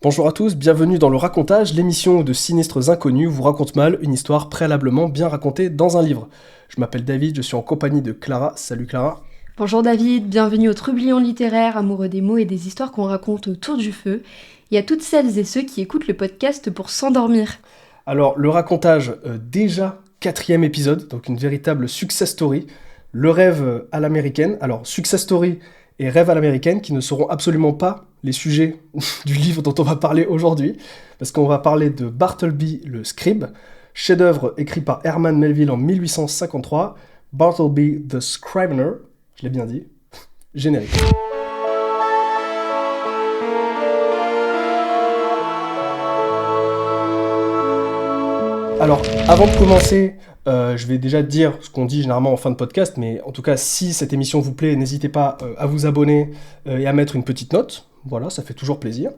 Bonjour à tous, bienvenue dans Le Racontage, l'émission où de sinistres inconnus vous racontent mal une histoire préalablement bien racontée dans un livre. Je m'appelle David, je suis en compagnie de Clara. Salut Clara. Bonjour David, bienvenue au Trublion littéraire, amoureux des mots et des histoires qu'on raconte autour du feu, et à toutes celles et ceux qui écoutent le podcast pour s'endormir. Alors, Le Racontage, déjà quatrième épisode, donc une véritable success story. Le rêve à l'américaine. Alors, success story et rêve à l'américaine qui ne seront absolument pas les sujets du livre dont on va parler aujourd'hui, parce qu'on va parler de Bartleby le Scribe, chef-d'œuvre écrit par Herman Melville en 1853, Bartleby the Scrivener, je l'ai bien dit, générique. Alors, avant de commencer, je vais déjà dire ce qu'on dit généralement en fin de podcast, mais en tout cas, si cette émission vous plaît, n'hésitez pas à vous abonner et à mettre une petite note. Voilà, ça fait toujours plaisir.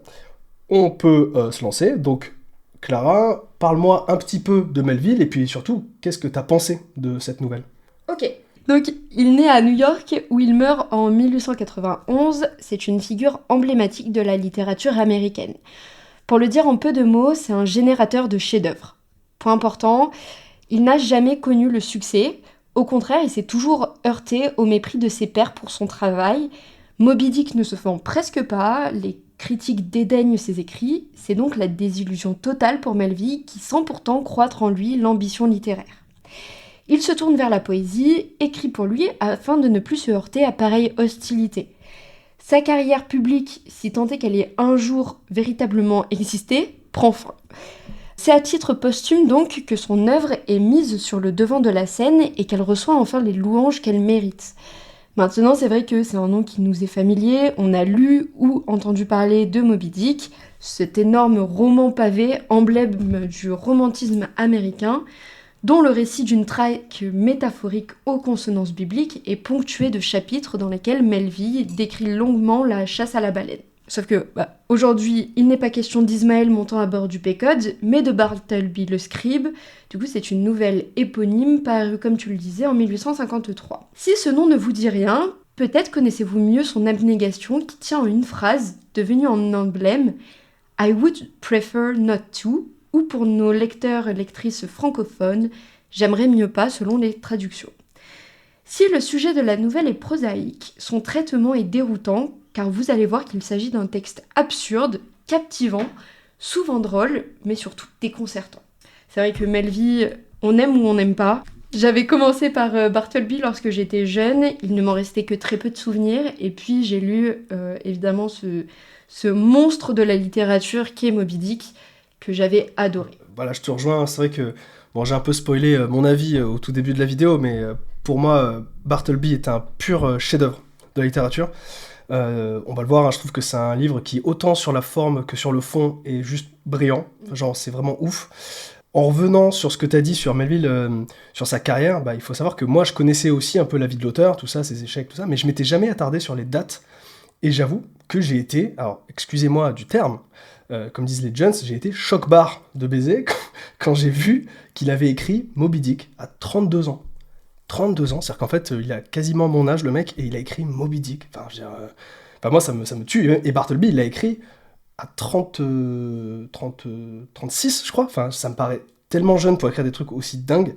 On peut se lancer. Donc, Clara, parle-moi un petit peu de Melville et puis surtout, qu'est-ce que tu as pensé de cette nouvelle ? Ok. Donc, il naît à New York où il meurt en 1891. C'est une figure emblématique de la littérature américaine. Pour le dire en peu de mots, c'est un générateur de chefs-d'œuvre. Point important, il n'a jamais connu le succès. Au contraire, il s'est toujours heurté au mépris de ses pairs pour son travail. Moby Dick ne se vend presque pas, les critiques dédaignent ses écrits. C'est donc la désillusion totale pour Melville qui sent pourtant croître en lui l'ambition littéraire. Il se tourne vers la poésie, écrit pour lui afin de ne plus se heurter à pareille hostilité. Sa carrière publique, si tant est qu'elle ait un jour véritablement existé, prend fin. C'est à titre posthume donc que son œuvre est mise sur le devant de la scène et qu'elle reçoit enfin les louanges qu'elle mérite. Maintenant, c'est vrai que c'est un nom qui nous est familier, on a lu ou entendu parler de Moby Dick, cet énorme roman pavé, emblème du romantisme américain, dont le récit d'une traque métaphorique aux consonances bibliques est ponctué de chapitres dans lesquels Melville décrit longuement la chasse à la baleine. Sauf que, aujourd'hui, il n'est pas question d'Ismaël montant à bord du Pequod, mais de Bartleby le Scribe. Du coup, c'est une nouvelle éponyme parue, comme tu le disais, en 1853. Si ce nom ne vous dit rien, peut-être connaissez-vous mieux son abnégation qui tient en une phrase, devenue en emblème « I would prefer not to », ou pour nos lecteurs et lectrices francophones, « J'aimerais mieux pas » selon les traductions. Si le sujet de la nouvelle est prosaïque, son traitement est déroutant, car vous allez voir qu'il s'agit d'un texte absurde, captivant, souvent drôle, mais surtout déconcertant. C'est vrai que Melville, on aime ou on n'aime pas. J'avais commencé par Bartleby lorsque j'étais jeune, il ne m'en restait que très peu de souvenirs, et puis j'ai lu évidemment ce monstre de la littérature qui est Moby Dick, que j'avais adoré. Voilà, je te rejoins, c'est vrai que bon, j'ai un peu spoilé mon avis au tout début de la vidéo, mais pour moi, Bartleby est un pur chef-d'œuvre de la littérature. On va le voir, hein, je trouve que c'est un livre qui, autant sur la forme que sur le fond, est juste brillant. Genre, c'est vraiment ouf. En revenant sur ce que tu as dit sur Melville, sur sa carrière, il faut savoir que moi, je connaissais aussi un peu la vie de l'auteur, tout ça, ses échecs, tout ça, mais je m'étais jamais attardé sur les dates. Et j'avoue que j'ai été, alors excusez-moi du terme, comme disent les Jones, j'ai été choc-barre de baiser quand j'ai vu qu'il avait écrit Moby Dick à 32 ans. 32 ans, c'est-à-dire qu'en fait, il a quasiment mon âge, le mec, et il a écrit Moby Dick. Enfin, je veux dire, moi, ça me tue. Et Bartleby, il l'a écrit à 36, je crois. Enfin, ça me paraît tellement jeune pour écrire des trucs aussi dingues.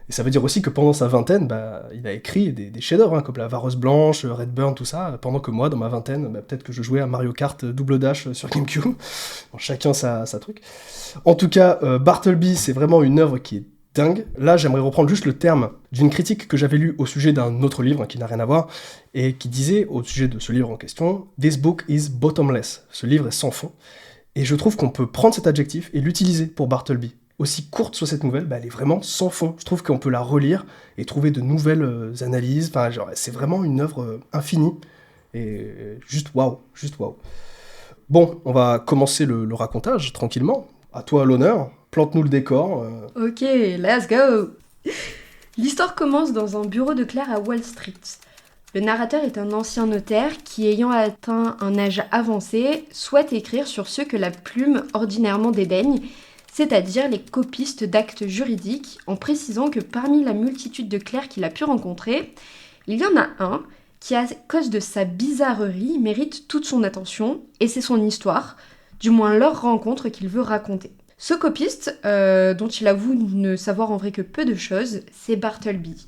Et ça veut dire aussi que pendant sa vingtaine, il a écrit des chefs-d'œuvre, hein, comme la Vareuse Blanche, Redburn, tout ça, pendant que moi, dans ma vingtaine, peut-être que je jouais à Mario Kart Double Dash sur GameCube. Bon, chacun sa truc. En tout cas, Bartleby, c'est vraiment une œuvre qui est dingue. Là, j'aimerais reprendre juste le terme d'une critique que j'avais lue au sujet d'un autre livre, hein, qui n'a rien à voir, et qui disait, au sujet de ce livre en question, « This book is bottomless ». Ce livre est sans fond. Et je trouve qu'on peut prendre cet adjectif et l'utiliser pour Bartleby. Aussi courte soit cette nouvelle, elle est vraiment sans fond. Je trouve qu'on peut la relire et trouver de nouvelles analyses. Enfin, genre, c'est vraiment une œuvre infinie. Et juste waouh, juste waouh. Bon, on va commencer le racontage tranquillement. À toi l'honneur, plante-nous le décor. Ok, let's go. L'histoire commence dans un bureau de clerc à Wall Street. Le narrateur est un ancien notaire qui, ayant atteint un âge avancé, souhaite écrire sur ceux que la plume ordinairement dédaigne, c'est-à-dire les copistes d'actes juridiques, en précisant que parmi la multitude de clercs qu'il a pu rencontrer, il y en a un qui, à cause de sa bizarrerie, mérite toute son attention, et c'est son histoire, du moins leur rencontre qu'il veut raconter. Ce copiste, dont il avoue ne savoir en vrai que peu de choses, c'est Bartleby.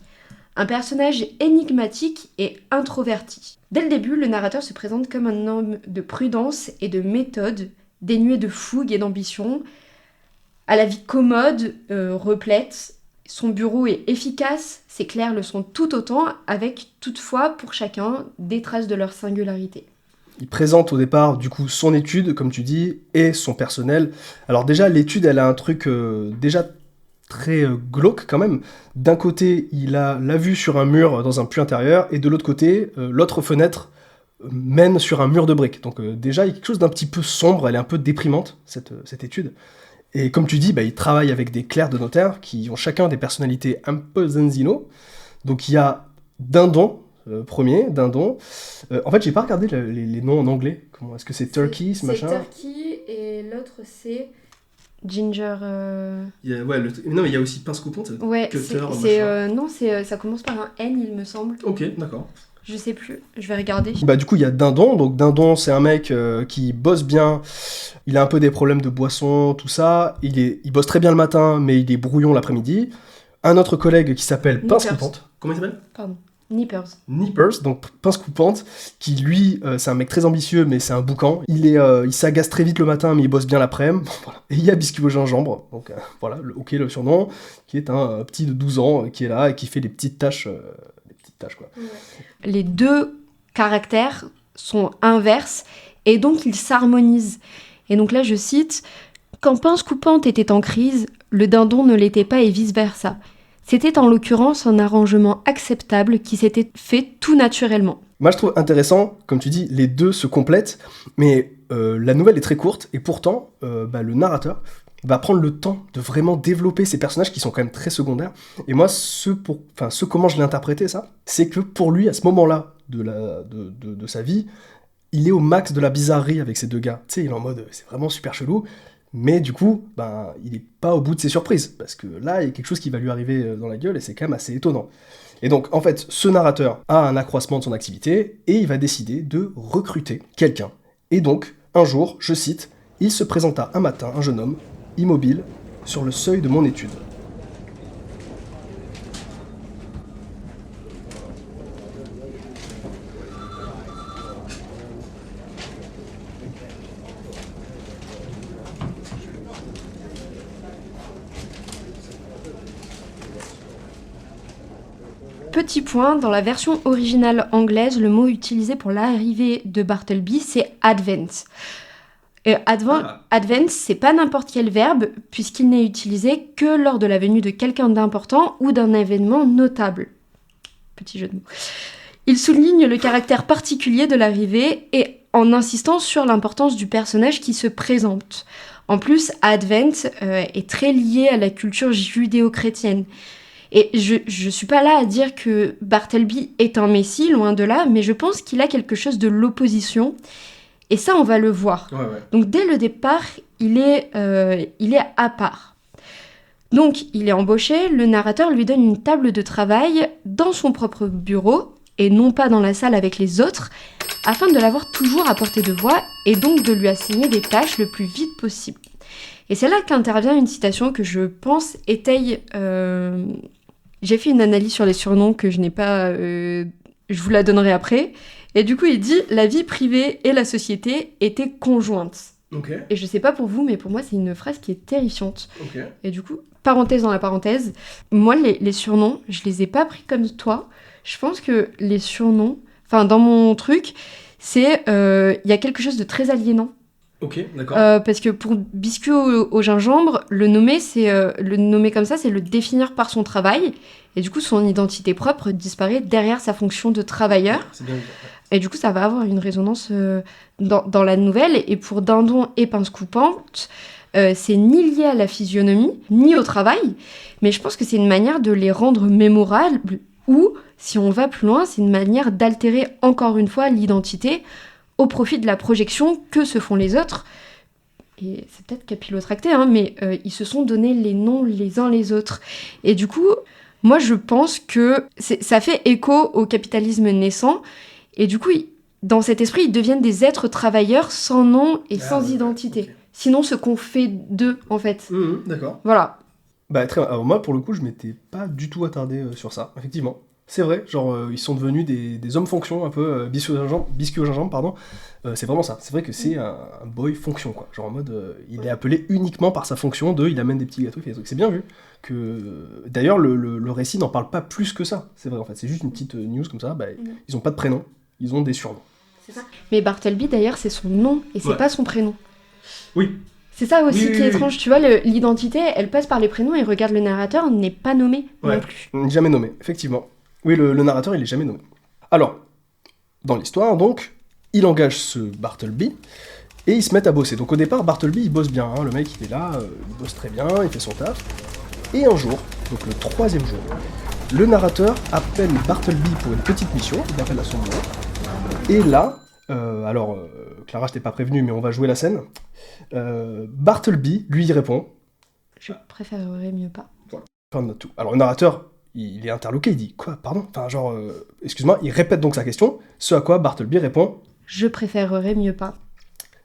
Un personnage énigmatique et introverti. Dès le début, le narrateur se présente comme un homme de prudence et de méthode, dénué de fougue et d'ambition, à la vie commode, replète. Son bureau est efficace, ses clercs le sont tout autant, avec toutefois pour chacun des traces de leur singularité. Il présente au départ, du coup, son étude, comme tu dis, et son personnel. Alors déjà, l'étude, elle a un truc déjà très glauque quand même. D'un côté, il a la vue sur un mur dans un puits intérieur, et de l'autre côté, l'autre fenêtre mène sur un mur de briques. Donc déjà, il y a quelque chose d'un petit peu sombre, elle est un peu déprimante, cette étude. Et comme tu dis, il travaille avec des clercs de notaire qui ont chacun des personnalités un peu zenzino. Donc il y a Dindon, premier, Dindon. En fait, j'ai pas regardé les noms en anglais. Comment est-ce que c'est Turkey, ce machin? C'est Turkey, et l'autre c'est Ginger... Non, mais il y a aussi Pince Coupante, Ouais, Cutter, non, ça commence par un N, il me semble. Ok, d'accord. Je sais plus, je vais regarder. Du coup, il y a Dindon. Donc Dindon, c'est un mec qui bosse bien. Il a un peu des problèmes de boisson, tout ça. Il bosse très bien le matin, mais il est brouillon l'après-midi. Un autre collègue qui s'appelle Pince Coupante. Comment il s'appelle? Pardon. Nippers, donc Pince Coupante, qui lui, c'est un mec très ambitieux, mais c'est un boucan. Il s'agace très vite le matin, mais il bosse bien l'après-midi. Voilà. Et il y a Biscuit au gingembre, donc voilà, le surnom, qui est un petit de 12 ans qui est là et qui fait des petites tâches, quoi. Ouais. Les deux caractères sont inverses, et donc ils s'harmonisent. Et donc là, je cite, « Quand Pince Coupante était en crise, le dindon ne l'était pas et vice-versa. C'était en l'occurrence un arrangement acceptable qui s'était fait tout naturellement. » Moi, je trouve intéressant, comme tu dis, les deux se complètent, mais la nouvelle est très courte, et pourtant, le narrateur va prendre le temps de vraiment développer ces personnages qui sont quand même très secondaires. Et moi, comment je l'ai interprété, ça, c'est que pour lui, à ce moment-là de sa vie, il est au max de la bizarrerie avec ces deux gars. Tu sais, il est en mode, c'est vraiment super chelou, mais du coup, il est pas au bout de ses surprises, parce que là, il y a quelque chose qui va lui arriver dans la gueule, et c'est quand même assez étonnant. Et donc, en fait, ce narrateur a un accroissement de son activité, et il va décider de recruter quelqu'un. Et donc, un jour, je cite, « Il se présenta un matin, un jeune homme, immobile, sur le seuil de mon étude. » Petit point, dans la version originale anglaise, le mot utilisé pour l'arrivée de Bartleby, c'est « advent ». Advent, c'est pas n'importe quel verbe, puisqu'il n'est utilisé que lors de la venue de quelqu'un d'important ou d'un événement notable. Petit jeu de mots. Il souligne le caractère particulier de l'arrivée et en insistant sur l'importance du personnage qui se présente. En plus, Advent est très lié à la culture judéo-chrétienne. Et je suis pas là à dire que Bartleby est un messie, loin de là, mais je pense qu'il a quelque chose de l'opposition. Et ça, on va le voir. Ouais. Donc, dès le départ, il est à part. Donc, il est embauché, le narrateur lui donne une table de travail dans son propre bureau, et non pas dans la salle avec les autres, afin de l'avoir toujours à portée de voix, et donc de lui assigner des tâches le plus vite possible. Et c'est là qu'intervient une citation que je pense étaye... J'ai fait une analyse sur les surnoms que je n'ai pas... je vous la donnerai après. Et du coup, il dit « La vie privée et la société étaient conjointes ». Okay. Et je sais pas pour vous, mais pour moi, c'est une phrase qui est terrifiante. Okay. Et du coup, parenthèse dans la parenthèse, moi, les surnoms, je les ai pas pris comme toi. Je pense que les surnoms, enfin, dans mon truc, c'est... Il y a quelque chose de très aliénant. Ok, d'accord. Parce que pour Biscuit au gingembre, le nommer comme ça, c'est le définir par son travail. Et du coup, son identité propre disparaît derrière sa fonction de travailleur. C'est bien. Et du coup, ça va avoir une résonance dans la nouvelle. Et pour Dindon et Pince Coupante, c'est ni lié à la physionomie, ni au travail. Mais je pense que c'est une manière de les rendre mémorables. Ou, si on va plus loin, c'est une manière d'altérer encore une fois l'identité au profit de la projection que se font les autres. Et c'est peut-être capillotracté, mais ils se sont donné les noms les uns les autres. Et du coup, moi je pense que ça fait écho au capitalisme naissant. Et du coup, Dans cet esprit, ils deviennent des êtres travailleurs sans nom et sans ouais, identité. ok. Sinon, ce qu'on fait d'eux, en fait. D'accord. Voilà. Bah, alors moi, pour le coup, je m'étais pas du tout attardé sur ça, effectivement. C'est vrai, genre, ils sont devenus des hommes fonction, un peu biscuit au gingembre, pardon. C'est vraiment ça. C'est vrai que c'est un boy fonction, quoi. Genre en mode, il est appelé uniquement par sa fonction il amène des petits gâteaux, il fait des trucs. C'est bien vu. D'ailleurs, le récit n'en parle pas plus que ça. C'est vrai, en fait. C'est juste une petite news comme ça. Bah, ils ont pas de prénom, ils ont des surnoms. C'est ça. Mais Bartleby, d'ailleurs, c'est son nom et c'est pas son prénom. Oui. C'est ça aussi Oui, qui est étrange. Tu vois, l'identité, elle passe par les prénoms et regarde le narrateur, n'est pas nommé non plus. Jamais nommé, effectivement. Oui, le narrateur, il est jamais nommé. Alors, dans l'histoire, donc, il engage ce Bartleby et ils se mettent à bosser. Donc au départ, Bartleby, il bosse bien. Le mec, il est là, il bosse très bien, il fait son taf. Et un jour, donc le 3e jour, le narrateur appelle Bartleby pour une petite mission. Il appelle à son bureau. Et là, Clara, je t'ai pas prévenu, mais on va jouer la scène. Bartleby, lui, il répond. Je préférerais mieux pas. Voilà, fin de notre tout. Alors le narrateur, il est interloqué, il dit quoi, pardon, enfin genre, excuse-moi, il répète donc sa question, ce à quoi Bartleby répond. Je préférerais mieux pas.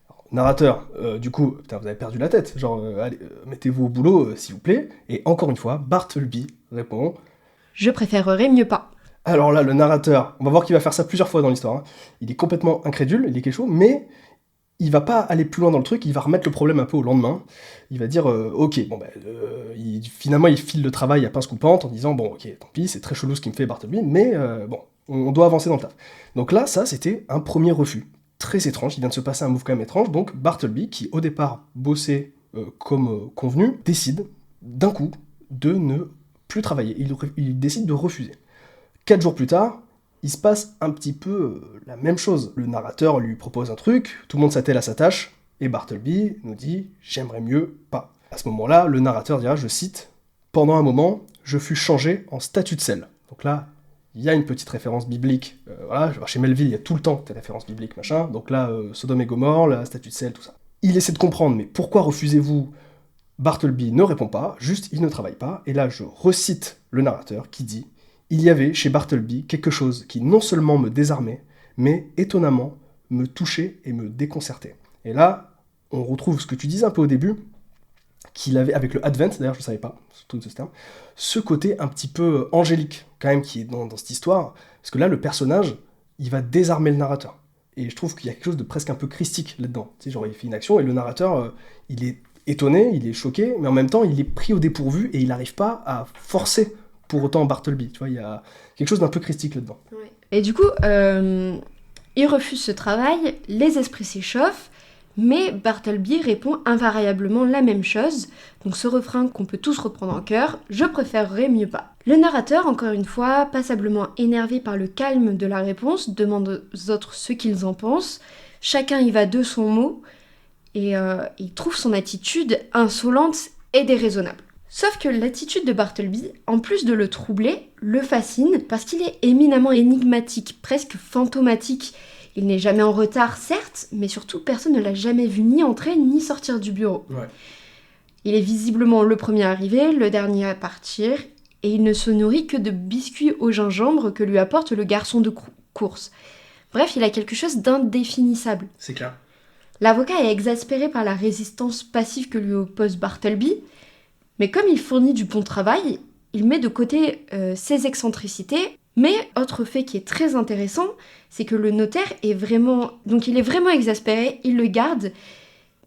Alors, narrateur, du coup, putain, vous avez perdu la tête, genre, allez, mettez-vous au boulot, s'il vous plaît, et encore une fois, Bartleby répond. Je préférerais mieux pas. Alors là, le narrateur, on va voir qu'il va faire ça plusieurs fois dans l'histoire, hein. Il est complètement incrédule, il est quelque chose, mais il va pas aller plus loin dans le truc, il va remettre le problème un peu au lendemain. Il va dire, ok, bon finalement il file le travail à pince coupante en disant, bon ok, tant pis, c'est très chelou ce qu'il me fait Bartleby, mais bon, on doit avancer dans le taf. Donc là, ça c'était un premier refus. Très étrange, il vient de se passer un move quand même étrange, donc Bartleby, qui au départ bossait comme convenu, décide d'un coup de ne plus travailler. Il décide de refuser. 4 jours plus tard, il se passe un petit peu la même chose. Le narrateur lui propose un truc, tout le monde s'attelle à sa tâche, et Bartleby nous dit « j'aimerais mieux pas ». À ce moment-là, le narrateur dira, je cite, « Pendant un moment, je fus changé en statue de sel ». Donc là, il y a une petite référence biblique. Voilà, chez Melville, il y a tout le temps des références bibliques, machin. Donc là, Sodome et Gomorrhe, la statue de sel, tout ça. Il essaie de comprendre, mais pourquoi refusez-vous ? Bartleby ne répond pas, juste il ne travaille pas. Et là, je recite le narrateur qui dit « Il y avait chez Bartleby quelque chose qui non seulement me désarmait, mais étonnamment me touchait et me déconcertait. » Et là, on retrouve ce que tu disais un peu au début, qu'il avait, avec le Advent, d'ailleurs je ne savais pas, tout ce terme, ce côté un petit peu angélique, quand même, qui est dans cette histoire, parce que là, le personnage, il va désarmer le narrateur. Et je trouve qu'il y a quelque chose de presque un peu christique là-dedans. Tu sais, genre, il fait une action, et le narrateur, il est étonné, il est choqué, mais en même temps, il est pris au dépourvu, et il n'arrive pas à forcer pour autant Bartleby. Tu vois, il y a quelque chose d'un peu christique là-dedans. Ouais. Et du coup, il refuse ce travail, les esprits s'échauffent, mais Bartleby répond invariablement la même chose, donc ce refrain qu'on peut tous reprendre en chœur, je préférerais mieux pas. Le narrateur, encore une fois, passablement énervé par le calme de la réponse, demande aux autres ce qu'ils en pensent, chacun y va de son mot, et il trouve son attitude insolente et déraisonnable. Sauf que l'attitude de Bartleby, en plus de le troubler, le fascine parce qu'il est éminemment énigmatique, presque fantomatique. Il n'est jamais en retard, certes, mais surtout personne ne l'a jamais vu ni entrer ni sortir du bureau. Ouais. Il est visiblement le premier arrivé, le dernier à partir, et il ne se nourrit que de biscuits au gingembre que lui apporte le garçon de course. Bref, il a quelque chose d'indéfinissable. C'est clair. L'avocat est exaspéré par la résistance passive que lui oppose Bartleby, mais comme il fournit du bon travail, il met de côté ses excentricités. Mais autre fait qui est très intéressant, c'est que le notaire est vraiment... Donc il est vraiment exaspéré, il le garde,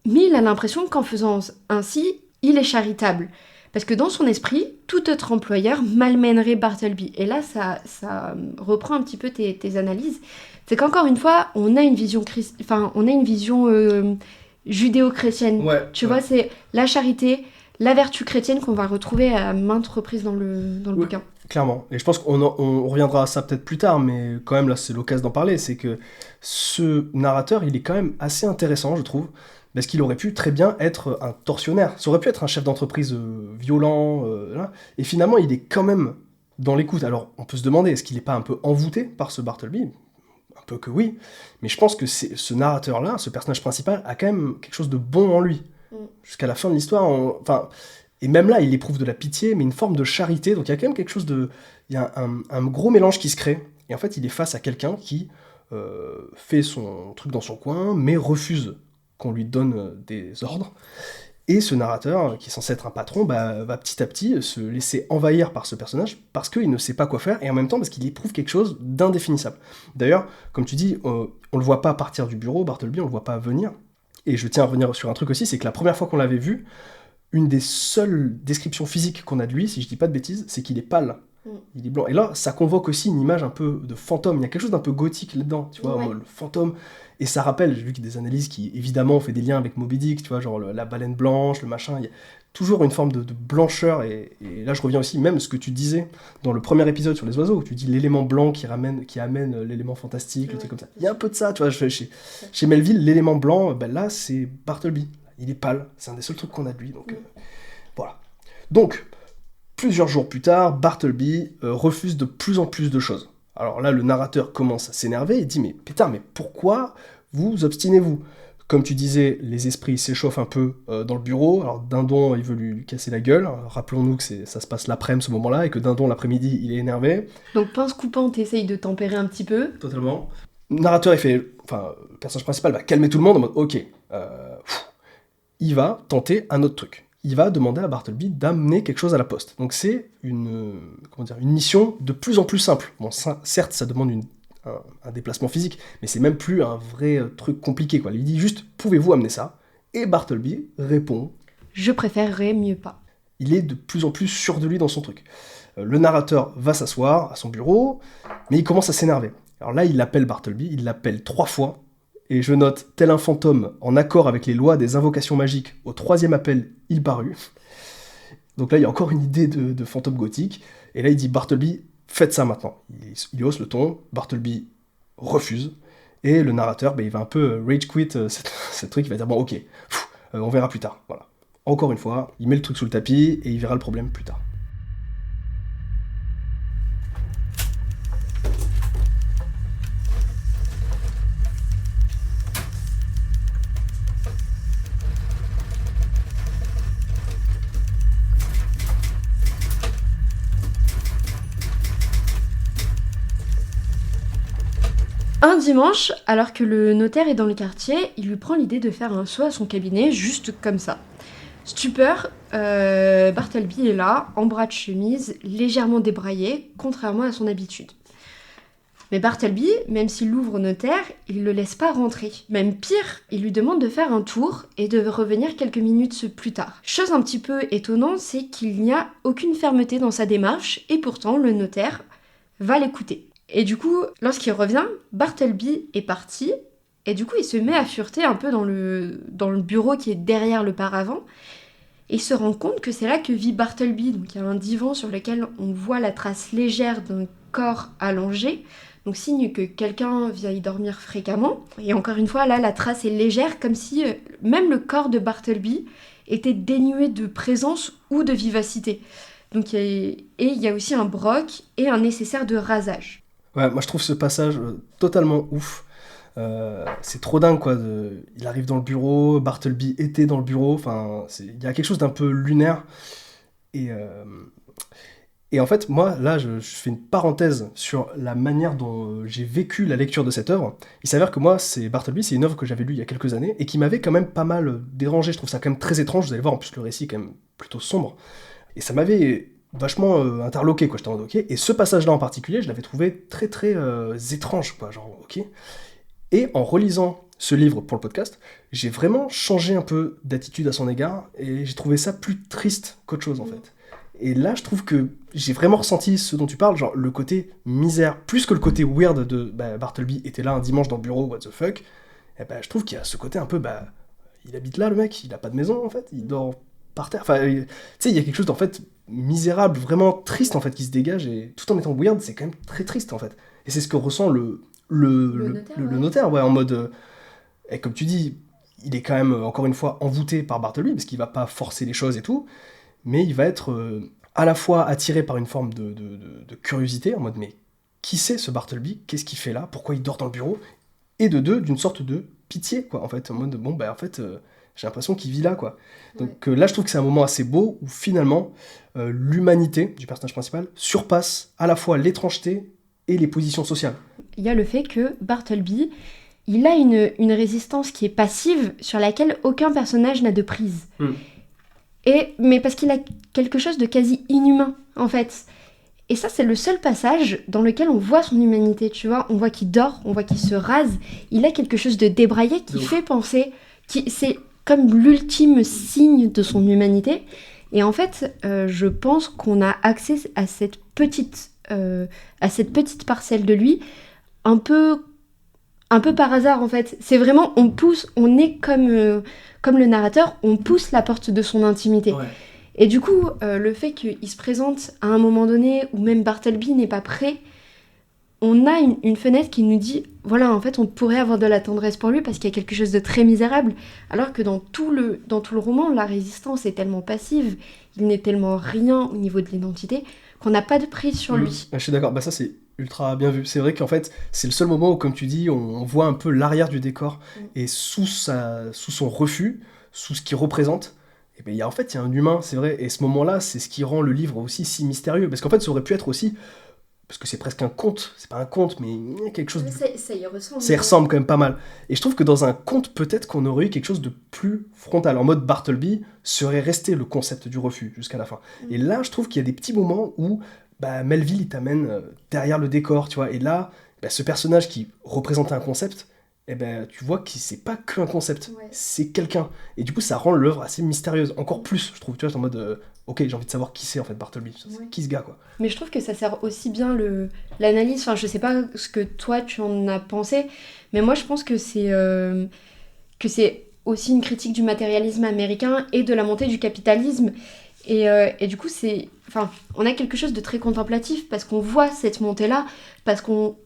mais il a l'impression qu'en faisant ainsi, il est charitable. Parce que dans son esprit, tout autre employeur malmènerait Bartleby. Et là, ça reprend un petit peu tes analyses. C'est qu'encore une fois, on a une vision, judéo-chrétienne. Ouais, tu vois, c'est la charité, la vertu chrétienne qu'on va retrouver à maintes reprises dans le bouquin. Clairement. Et je pense qu'on reviendra à ça peut-être plus tard, mais quand même là c'est l'occasion d'en parler, c'est que ce narrateur, il est quand même assez intéressant, je trouve, parce qu'il aurait pu très bien être un tortionnaire, ça aurait pu être un chef d'entreprise violent, là, et finalement il est quand même dans l'écoute. Alors on peut se demander, est-ce qu'il n'est pas un peu envoûté par ce Bartleby ? Un peu que oui, mais je pense que ce narrateur-là, ce personnage principal, a quand même quelque chose de bon en lui. Jusqu'à la fin de l'histoire, et même là, il éprouve de la pitié, mais une forme de charité. Donc il y a quand même quelque chose de... Il y a un gros mélange qui se crée. Et en fait, il est face à quelqu'un qui fait son truc dans son coin, mais refuse qu'on lui donne des ordres. Et ce narrateur, qui est censé être un patron, va petit à petit se laisser envahir par ce personnage parce qu'il ne sait pas quoi faire, et en même temps parce qu'il éprouve quelque chose d'indéfinissable. D'ailleurs, comme tu dis, on le voit pas partir du bureau, Bartleby, on le voit pas venir. Et je tiens à revenir sur un truc aussi, c'est que la première fois qu'on l'avait vu, une des seules descriptions physiques qu'on a de lui, si je dis pas de bêtises, c'est qu'il est pâle. Il est blanc. Et là, ça convoque aussi une image un peu de fantôme. Il y a quelque chose d'un peu gothique là-dedans, tu vois, le fantôme. Et ça rappelle, j'ai vu qu'il y a des analyses qui, évidemment, ont fait des liens avec Moby Dick, tu vois, genre la baleine blanche, le machin. Il y a toujours une forme de blancheur. Et là, je reviens aussi, même ce que tu disais dans le premier épisode sur les oiseaux, où tu dis l'élément blanc qui amène l'élément fantastique, le truc comme ça. Il y a un peu de ça, tu vois. Chez Melville, l'élément blanc, là, c'est Bartleby. Il est pâle. C'est un des seuls trucs qu'on a de lui. Donc, voilà. Donc, plusieurs jours plus tard, Bartleby refuse de plus en plus de choses. Alors là, le narrateur commence à s'énerver et dit « Mais pétard, mais pourquoi vous obstinez-vous » Comme tu disais, les esprits s'échauffent un peu dans le bureau. Alors Dindon, il veut lui casser la gueule. Rappelons-nous que ça se passe l'après-midi, ce moment-là, et que Dindon, l'après-midi, il est énervé. Donc pince coupante, essaye de tempérer un petit peu. Totalement. Le narrateur, le personnage principal va calmer tout le monde en mode « Ok, il va tenter un autre truc. » Il va demander à Bartleby d'amener quelque chose à la poste. Donc c'est une mission de plus en plus simple. Bon, certes, ça demande un déplacement physique, mais c'est même plus un vrai truc compliqué, quoi. Il dit juste « Pouvez-vous amener ça ?» Et Bartleby répond « Je préférerais mieux pas. » Il est de plus en plus sûr de lui dans son truc. Le narrateur va s'asseoir à son bureau, mais il commence à s'énerver. Alors là, il appelle Bartleby, il l'appelle 3 fois, et je note, tel un fantôme, en accord avec les lois des invocations magiques, au 3e appel, il parut. Donc là, il y a encore une idée de fantôme gothique. Et là, il dit, Bartleby, faites ça maintenant. Il hausse le ton, Bartleby refuse. Et le narrateur, il va un peu rage quit ce truc, il va dire, bon, ok, on verra plus tard. Voilà. Encore une fois, il met le truc sous le tapis, et il verra le problème plus tard. Un dimanche, alors que le notaire est dans le quartier, il lui prend l'idée de faire un saut à son cabinet, juste comme ça. Stupeur, Bartleby est là, en bras de chemise, légèrement débraillé, contrairement à son habitude. Mais Bartleby, même s'il ouvre au notaire, il le laisse pas rentrer. Même pire, il lui demande de faire un tour et de revenir quelques minutes plus tard. Chose un petit peu étonnante, c'est qu'il n'y a aucune fermeté dans sa démarche, et pourtant le notaire va l'écouter. Et du coup, lorsqu'il revient, Bartleby est parti, et du coup il se met à fureter un peu dans le bureau qui est derrière le paravent, et il se rend compte que c'est là que vit Bartleby. Donc il y a un divan sur lequel on voit la trace légère d'un corps allongé, donc signe que quelqu'un vient y dormir fréquemment. Et encore une fois, là la trace est légère, comme si même le corps de Bartleby était dénué de présence ou de vivacité. Donc il y a aussi un broc et un nécessaire de rasage. Ouais, moi je trouve ce passage totalement ouf. C'est trop dingue, quoi. Il arrive dans le bureau, Bartleby était dans le bureau, il y a quelque chose d'un peu lunaire. Et en fait, moi, là, je fais une parenthèse sur la manière dont j'ai vécu la lecture de cette œuvre. Il s'avère que moi, Bartleby, c'est une œuvre que j'avais lue il y a quelques années, et qui m'avait quand même pas mal dérangé. Je trouve ça quand même très étrange, vous allez voir, en plus le récit est quand même plutôt sombre. Et ça m'avait vachement interloqué, quoi. J'étais en mode ok. Et ce passage-là en particulier, je l'avais trouvé très très étrange, quoi. Genre ok. Et en relisant ce livre pour le podcast, j'ai vraiment changé un peu d'attitude à son égard, et j'ai trouvé ça plus triste qu'autre chose, en fait. Et là, je trouve que j'ai vraiment ressenti ce dont tu parles, genre le côté misère, plus que le côté weird de Bartleby était là un dimanche dans le bureau, what the fuck. Et je trouve qu'il y a ce côté un peu, il habite là, le mec, il a pas de maison, en fait, il dort par terre. Enfin, tu sais, il y a quelque chose en fait misérable, vraiment triste en fait qui se dégage, et tout en étant weird, c'est quand même très triste en fait. Et c'est ce que ressent le notaire, ouais, en mode et comme tu dis, il est quand même encore une fois envoûté par Bartleby parce qu'il va pas forcer les choses et tout, mais il va être à la fois attiré par une forme de curiosité en mode mais qui c'est ce Bartleby, qu'est-ce qu'il fait là, pourquoi il dort dans le bureau, et de deux d'une sorte de pitié quoi en fait, en mode bon en fait j'ai l'impression qu'il vit là, quoi. Donc là, je trouve que c'est un moment assez beau où finalement l'humanité du personnage principal surpasse à la fois l'étrangeté et les positions sociales. Il y a le fait que Bartleby, il a une résistance qui est passive sur laquelle aucun personnage n'a de prise. Mais parce qu'il a quelque chose de quasi inhumain, en fait. Et ça, c'est le seul passage dans lequel on voit son humanité, tu vois. On voit qu'il dort, on voit qu'il se rase. Il a quelque chose de débraillé qui fait penser... C'est comme l'ultime signe de son humanité. Et en fait, je pense qu'on a accès à cette petite parcelle de lui, un peu par hasard, en fait. C'est vraiment, on est comme le narrateur, on pousse la porte de son intimité. Ouais. Et du coup, le fait qu'il se présente à un moment donné où même Bartleby n'est pas prêt, on a une fenêtre qui nous dit, voilà, en fait, on pourrait avoir de la tendresse pour lui parce qu'il y a quelque chose de très misérable, alors que dans tout le roman, la résistance est tellement passive, il n'est tellement rien au niveau de l'identité, qu'on n'a pas de prise sur lui. Je suis d'accord, ça c'est ultra bien vu. C'est vrai qu'en fait, c'est le seul moment où, comme tu dis, on voit un peu l'arrière du décor, et sous son refus, sous ce qu'il représente, et ben, il y a un humain, c'est vrai, et ce moment-là, c'est ce qui rend le livre aussi si mystérieux, parce qu'en fait, ça aurait pu être aussi, parce que c'est presque un conte, c'est pas un conte, mais quelque chose... Ça y ressemble. Ça y ressemble quand même pas mal. Et je trouve que dans un conte, peut-être qu'on aurait eu quelque chose de plus frontal, en mode Bartleby serait resté le concept du refus jusqu'à la fin. Et là, je trouve qu'il y a des petits moments où Melville, il t'amène derrière le décor, tu vois, et là, ce personnage qui représentait un concept, tu vois que c'est pas qu'un concept, c'est quelqu'un. Et du coup, ça rend l'œuvre assez mystérieuse, encore plus, je trouve, tu vois, en mode... ok, j'ai envie de savoir qui c'est en fait Bartleby, qui ce gars quoi. Mais je trouve que ça sert aussi bien l'analyse, enfin je sais pas ce que toi tu en as pensé, mais moi je pense que c'est aussi une critique du matérialisme américain et de la montée du capitalisme, et du coup on a quelque chose de très contemplatif parce qu'on voit cette montée-là, parce qu'on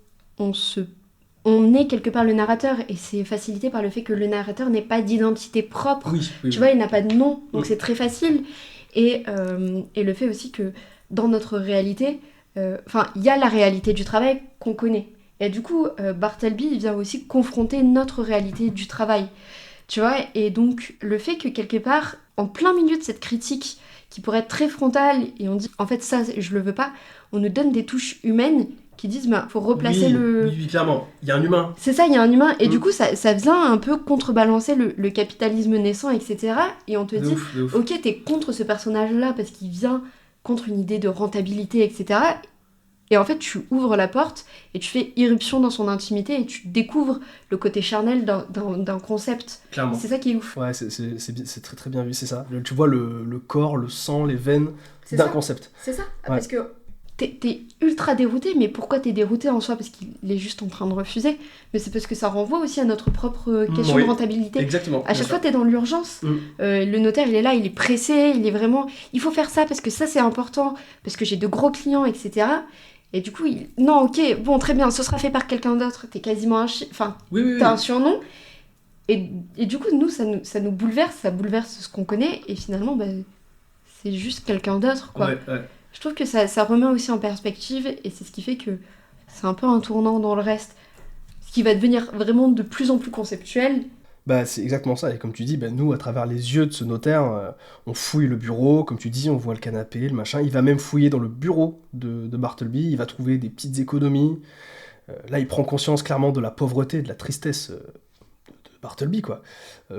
est quelque part le narrateur, et c'est facilité par le fait que le narrateur n'ait pas d'identité propre, tu vois, il n'a pas de nom, donc c'est très facile. Et le fait aussi que dans notre réalité, il y a la réalité du travail qu'on connaît. Et du coup, Bartleby il vient aussi confronter notre réalité du travail. Tu vois, et donc le fait que quelque part, en plein milieu de cette critique qui pourrait être très frontale, et on dit en fait ça je le veux pas, on nous donne des touches humaines qui disent faut replacer Oui, clairement, il y a un humain. C'est ça, il y a un humain, et du coup ça vient un peu contrebalancer le capitalisme naissant, etc. Et on te dit, ok, t'es contre ce personnage-là parce qu'il vient contre une idée de rentabilité, etc. Et en fait, tu ouvres la porte et tu fais irruption dans son intimité et tu découvres le côté charnel d'un concept. Clairement. C'est ça qui est ouf. Ouais, c'est très très bien vu, c'est ça. Tu vois le corps, le sang, les veines d'un concept. C'est ça, parce que t'es ultra dérouté, mais pourquoi t'es dérouté en soi? Parce qu'il est juste en train de refuser, mais c'est parce que ça renvoie aussi à notre propre question de rentabilité. Exactement. À chaque fois t'es dans l'urgence, le notaire il est là, il est pressé, il est vraiment, il faut faire ça parce que ça c'est important, parce que j'ai de gros clients, etc. Et du coup, non, ok, bon, très bien, ce sera fait par quelqu'un d'autre, t'es quasiment t'as un surnom, et du coup, nous, ça nous bouleverse, ça bouleverse ce qu'on connaît, et finalement, c'est juste quelqu'un d'autre, quoi. Ouais. Je trouve que ça remet aussi en perspective, et c'est ce qui fait que c'est un peu un tournant dans le reste, ce qui va devenir vraiment de plus en plus conceptuel. C'est exactement ça, et comme tu dis, nous, à travers les yeux de ce notaire, on fouille le bureau, comme tu dis, on voit le canapé, le machin, il va même fouiller dans le bureau de Bartleby, il va trouver des petites économies, là il prend conscience clairement de la pauvreté, de la tristesse de Bartleby, quoi.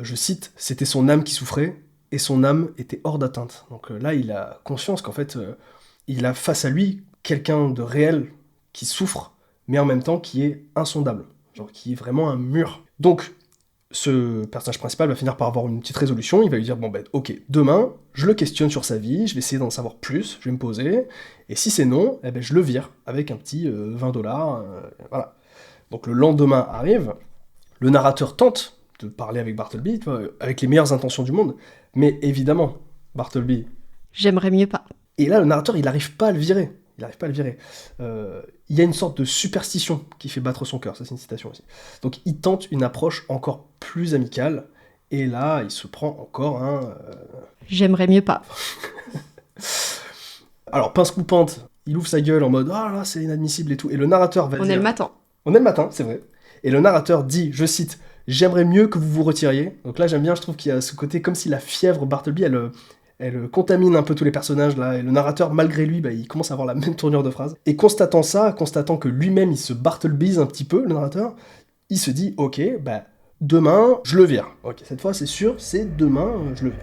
Je cite, « C'était son âme qui souffrait, et son âme était hors d'atteinte ». Donc là, il a conscience qu'en fait, il a face à lui quelqu'un de réel qui souffre, mais en même temps qui est insondable, genre qui est vraiment un mur. Donc, ce personnage principal va finir par avoir une petite résolution, il va lui dire, ok, demain, je le questionne sur sa vie, je vais essayer d'en savoir plus, je vais me poser, et si c'est non, je le vire, avec un petit $20, voilà. Donc le lendemain arrive, le narrateur tente de parler avec Bartleby, avec les meilleures intentions du monde, mais évidemment, Bartleby... J'aimerais mieux pas. Et là, le narrateur, il n'arrive pas à le virer. Il y a une sorte de superstition qui fait battre son cœur, ça c'est une citation aussi. Donc il tente une approche encore plus amicale, et là il se prend encore un... J'aimerais mieux pas. Alors pince coupante, il ouvre sa gueule en mode « Ah là, c'est inadmissible et tout », et le narrateur va dire... On est le matin. On est le matin, c'est vrai. Et le narrateur dit, je cite, « J'aimerais mieux que vous vous retiriez ». Donc là j'aime bien, je trouve qu'il y a ce côté comme si la fièvre Bartleby, elle contamine un peu tous les personnages là, et le narrateur, malgré lui, il commence à avoir la même tournure de phrase. Et constatant ça, constatant que lui-même il se Bartlebys un petit peu, le narrateur, il se dit ok, demain je le vire. Ok, cette fois c'est sûr, c'est demain je le vire.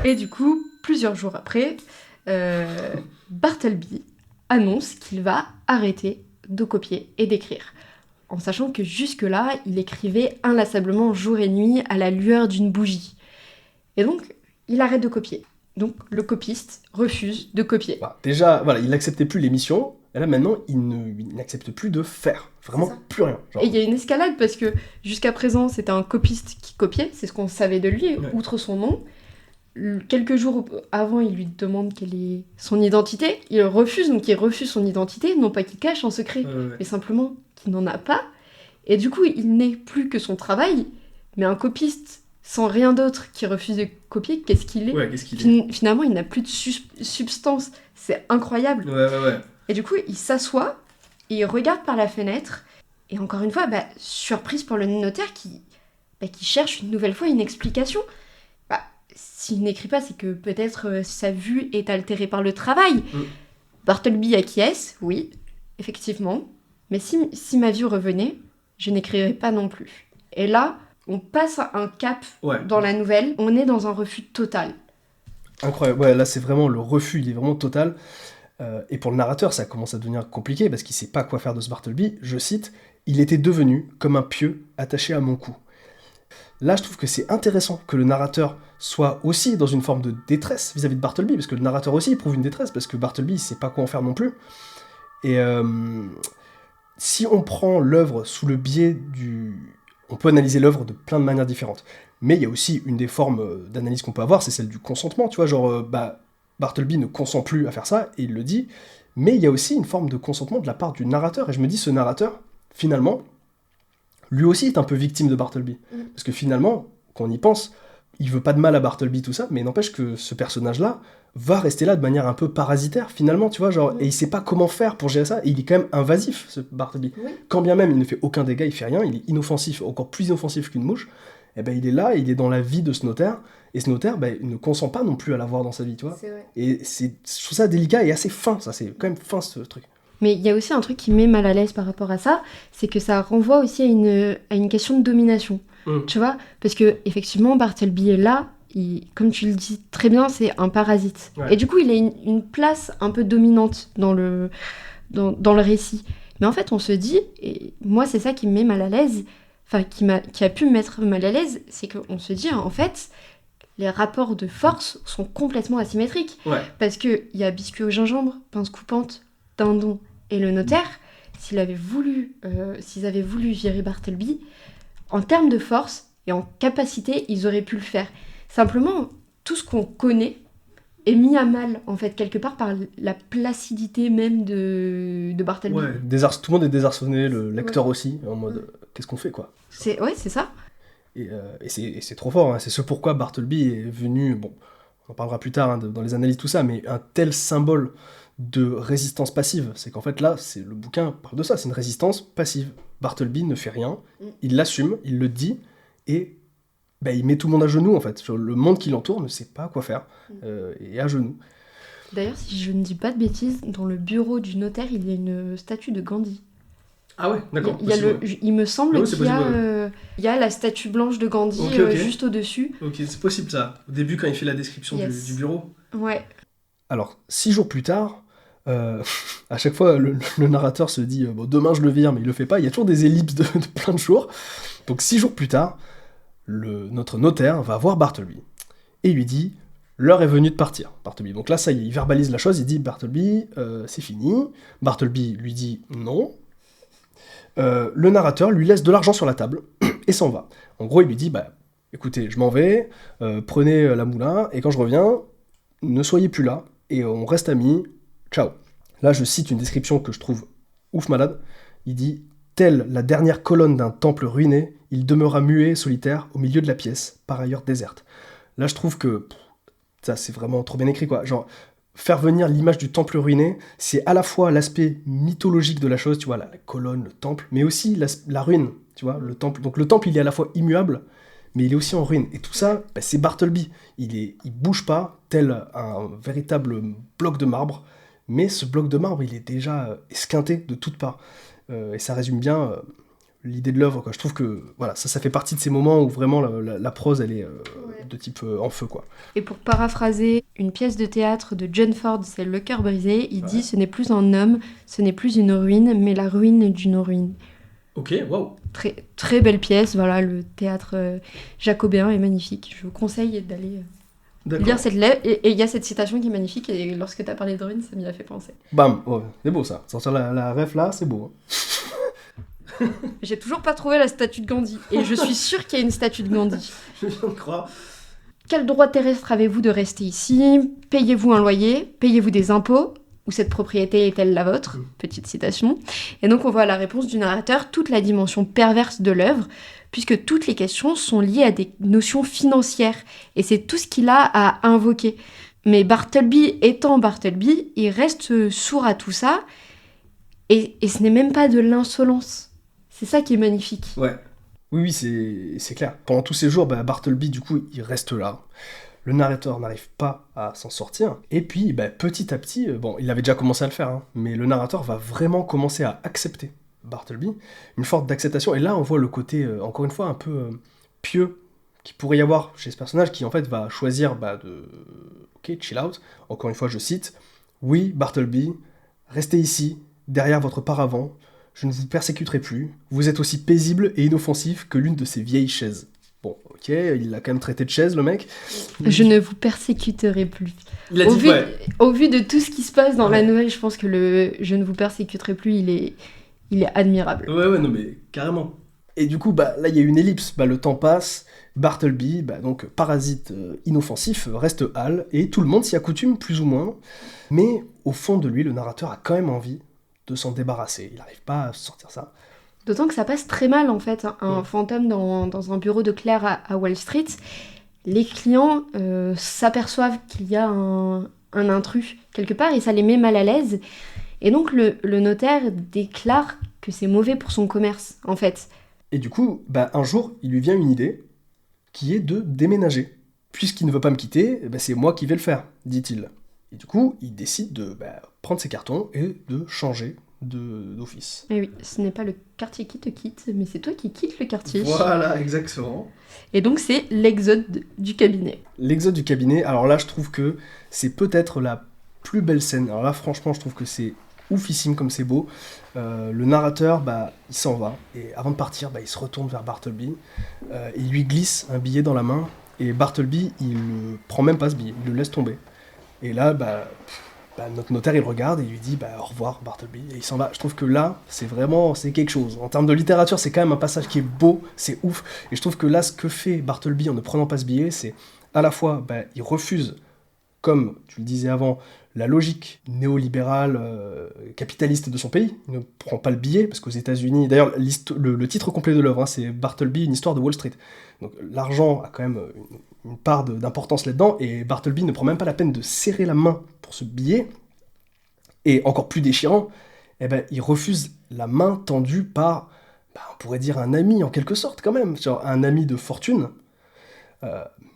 Et du coup, plusieurs jours après, Bartleby annonce qu'il va arrêter de copier et d'écrire, en sachant que jusque-là, il écrivait inlassablement jour et nuit à la lueur d'une bougie. Et donc, il arrête de copier. Donc, le copiste refuse de copier. Déjà, voilà, il n'acceptait plus l'émission, et là maintenant, il n'accepte plus de faire. Vraiment plus rien. Genre. Et il y a une escalade, parce que jusqu'à présent, c'était un copiste qui copiait, c'est ce qu'on savait de lui, outre son nom. Quelques jours avant, il lui demande quelle est son identité. Il refuse, donc il refuse son identité, non pas qu'il cache un secret, mais simplement qu'il n'en a pas. Et du coup, il n'est plus que son travail, mais un copiste sans rien d'autre qui refuse de copier, qu'est-ce qu'il est, Finalement, il n'a plus de substance. C'est incroyable. Et du coup, il s'assoit, et il regarde par la fenêtre, et encore une fois, surprise pour le notaire qui cherche une nouvelle fois une explication. S'il n'écrit pas, c'est que peut-être sa vue est altérée par le travail. Bartleby acquiesce, oui, effectivement. Mais si ma vue revenait, je n'écrirais pas non plus. Et là, on passe un cap dans la nouvelle. On est dans un refus total. Incroyable. Ouais, là, c'est vraiment le refus, il est vraiment total. Et pour le narrateur, ça commence à devenir compliqué parce qu'il ne sait pas quoi faire de ce Bartleby. Je cite, « Il était devenu comme un pieu attaché à mon cou ». Là, je trouve que c'est intéressant que le narrateur soit aussi dans une forme de détresse vis-à-vis de Bartleby, parce que le narrateur aussi éprouve une détresse, parce que Bartleby, il sait pas quoi en faire non plus. Et si on prend l'œuvre sous le biais du... On peut analyser l'œuvre de plein de manières différentes. Mais il y a aussi une des formes d'analyse qu'on peut avoir, c'est celle du consentement, tu vois, genre, Bartleby ne consent plus à faire ça, et il le dit, mais il y a aussi une forme de consentement de la part du narrateur, et je me dis, ce narrateur, finalement, lui aussi est un peu victime de Bartleby. Parce que finalement, quand on y pense, il veut pas de mal à Bartleby, tout ça, mais n'empêche que ce personnage-là va rester là de manière un peu parasitaire, finalement, tu vois, genre, et il sait pas comment faire pour gérer ça, et il est quand même invasif, ce Bartleby. Quand bien même il ne fait aucun dégât, il fait rien, il est inoffensif, encore plus inoffensif qu'une mouche, et il est là, il est dans la vie de ce notaire, et ce notaire, il ne consent pas non plus à l'avoir dans sa vie, tu vois. Et je trouve ça délicat et assez fin, ça, c'est quand même fin, ce truc. Mais il y a aussi un truc qui met mal à l'aise par rapport à ça, c'est que ça renvoie aussi à une question de domination. Tu vois, parce que effectivement Bartleby est là, comme tu le dis très bien, c'est un parasite. Et du coup, il a une place un peu dominante dans le récit. Mais en fait, on se dit, et moi c'est ça qui me met mal à l'aise, enfin qui a pu me mettre mal à l'aise, c'est qu'on se dit en fait, les rapports de force sont complètement asymétriques. Parce qu'il y a biscuit au gingembre, pince coupante, dindon et le notaire, s'ils avaient voulu virer Bartleby, en termes de force et en capacité, ils auraient pu le faire. Simplement, tout ce qu'on connaît est mis à mal, en fait, quelque part, par la placidité même de Bartleby. Tout le monde est désarçonné, le lecteur aussi, en mode, qu'est-ce qu'on fait, quoi. C'est ça. Et c'est trop fort, hein. C'est ce pourquoi Bartleby est venu, bon, on en parlera plus tard, hein, dans les analyses, tout ça, mais un tel symbole de résistance passive, c'est qu'en fait là, le bouquin parle de ça, c'est une résistance passive. Bartleby ne fait rien, il l'assume, il le dit, et il met tout le monde à genoux en fait. Le monde qui l'entoure ne sait pas quoi faire, et à genoux. D'ailleurs, si je ne dis pas de bêtises, dans le bureau du notaire, il y a une statue de Gandhi. Ah ouais, d'accord. Il me semble qu'il y a la statue blanche de Gandhi juste au-dessus. Ok, c'est possible ça. Au début, quand il fait la description du bureau. Ouais. Alors, 6 jours plus tard, à chaque fois, le narrateur se dit demain je le vire, mais il le fait pas. Il y a toujours des ellipses de plein de jours. Donc 6 jours plus tard, notre notaire va voir Bartleby et il lui dit l'heure est venue de partir, Bartleby. Donc là, ça y est, il verbalise la chose, il dit Bartleby, c'est fini. Bartleby lui dit non. Le narrateur lui laisse de l'argent sur la table et s'en va. En gros, il lui dit écoutez, je m'en vais, prenez la moulin et quand je reviens, ne soyez plus là et on reste amis. Ciao. Là, je cite une description que je trouve ouf malade. Il dit Telle la dernière colonne d'un temple ruiné, il demeura muet et solitaire au milieu de la pièce, par ailleurs déserte. Là, je trouve que ça, c'est vraiment trop bien écrit, quoi. Genre, faire venir l'image du temple ruiné, c'est à la fois l'aspect mythologique de la chose, tu vois, la colonne, le temple, mais aussi la ruine, tu vois, le temple. Donc le temple, il est à la fois immuable, mais il est aussi en ruine. Et tout ça, bah, c'est Bartleby. Il bouge pas, tel un véritable bloc de marbre, mais ce bloc de marbre, il est déjà esquinté de toutes parts. Et ça résume bien l'idée de l'œuvre, quoi. Je trouve que voilà, ça fait partie de ces moments où vraiment la prose, elle est de type en feu, quoi. Et pour paraphraser une pièce de théâtre de John Ford, c'est Le cœur brisé, il dit « Ce n'est plus un homme, ce n'est plus une ruine, mais la ruine d'une ruine ». Ok, waouh. Très, très belle pièce, voilà, le théâtre jacobin est magnifique. Je vous conseille d'aller lire cette lettre. Et il y a cette citation qui est magnifique, et lorsque tu as parlé de ruine, ça m'y a fait penser. Bam, ouais, c'est beau ça. Sortir la ref là, c'est beau. Hein. J'ai toujours pas trouvé la statue de Gandhi, et je suis sûre qu'il y a une statue de Gandhi. Je viens de croire. Quel droit terrestre avez-vous de rester ici? Payez-vous un loyer? Payez-vous des impôts? Ou cette propriété est-elle la vôtre? Petite citation. Et donc on voit la réponse du narrateur, toute la dimension perverse de l'œuvre, puisque toutes les questions sont liées à des notions financières, et c'est tout ce qu'il a à invoquer. Mais Bartleby étant Bartleby, il reste sourd à tout ça, et ce n'est même pas de l'insolence. C'est ça qui est magnifique. Ouais. Oui, c'est clair. Pendant tous ces jours, Bartleby, du coup, il reste là. Le narrateur n'arrive pas à s'en sortir. Et puis, petit à petit, bon, il avait déjà commencé à le faire, hein, mais le narrateur va vraiment commencer à accepter Bartleby. Une forme d'acceptation. Et là, on voit le côté, encore une fois, un peu pieux qu'il pourrait y avoir chez ce personnage qui, en fait, va choisir de... Ok, chill out. Encore une fois, je cite. Oui, Bartleby, restez ici, derrière votre paravent. Je ne vous persécuterai plus. Vous êtes aussi paisible et inoffensif que l'une de ces vieilles chaises. Bon, ok, il l'a quand même traité de chaise, le mec. Je ne vous persécuterai plus. Il a dit, au vu de tout ce qui se passe dans la nouvelle, je pense que le « je ne vous persécuterai plus », il est admirable. Ouais, non mais carrément. Et du coup, là, il y a une ellipse. Le temps passe, Bartleby, donc parasite inoffensif, reste Hal, et tout le monde s'y accoutume, plus ou moins. Mais au fond de lui, le narrateur a quand même envie de s'en débarrasser. Il n'arrive pas à sortir ça. D'autant que ça passe très mal, en fait. Un fantôme dans un bureau de clerc à Wall Street, les clients s'aperçoivent qu'il y a un intrus quelque part, et ça les met mal à l'aise. Et donc, le notaire déclare que c'est mauvais pour son commerce, en fait. Et du coup, un jour, il lui vient une idée, qui est de déménager. Puisqu'il ne veut pas me quitter, c'est moi qui vais le faire, dit-il. Et du coup, il décide de prendre ses cartons et de changer d'office. Et oui, ce n'est pas le quartier qui te quitte, mais c'est toi qui quittes le quartier. Voilà, exactement. Et donc c'est l'exode du cabinet. L'exode du cabinet, alors là je trouve que c'est peut-être la plus belle scène. Alors là franchement je trouve que c'est oufissime comme c'est beau. Le narrateur, il s'en va, et avant de partir, il se retourne vers Bartleby, il lui glisse un billet dans la main, et Bartleby, il ne prend même pas ce billet, il le laisse tomber. Et là, notre notaire, il regarde et il lui dit au revoir Bartleby, et il s'en va. Je trouve que là, c'est quelque chose. En termes de littérature, c'est quand même un passage qui est beau, c'est ouf. Et je trouve que là, ce que fait Bartleby en ne prenant pas ce billet, c'est à la fois, il refuse, comme tu le disais avant, la logique néolibérale, capitaliste de son pays. Il ne prend pas le billet, parce qu'aux États-Unis... D'ailleurs, le titre complet de l'œuvre, c'est Bartleby, une histoire de Wall Street. Donc l'argent a quand même une part d'importance là-dedans, et Bartleby ne prend même pas la peine de serrer la main pour ce billet. Et encore plus déchirant, il refuse la main tendue par, on pourrait dire, un ami en quelque sorte, quand même. Genre un ami de fortune,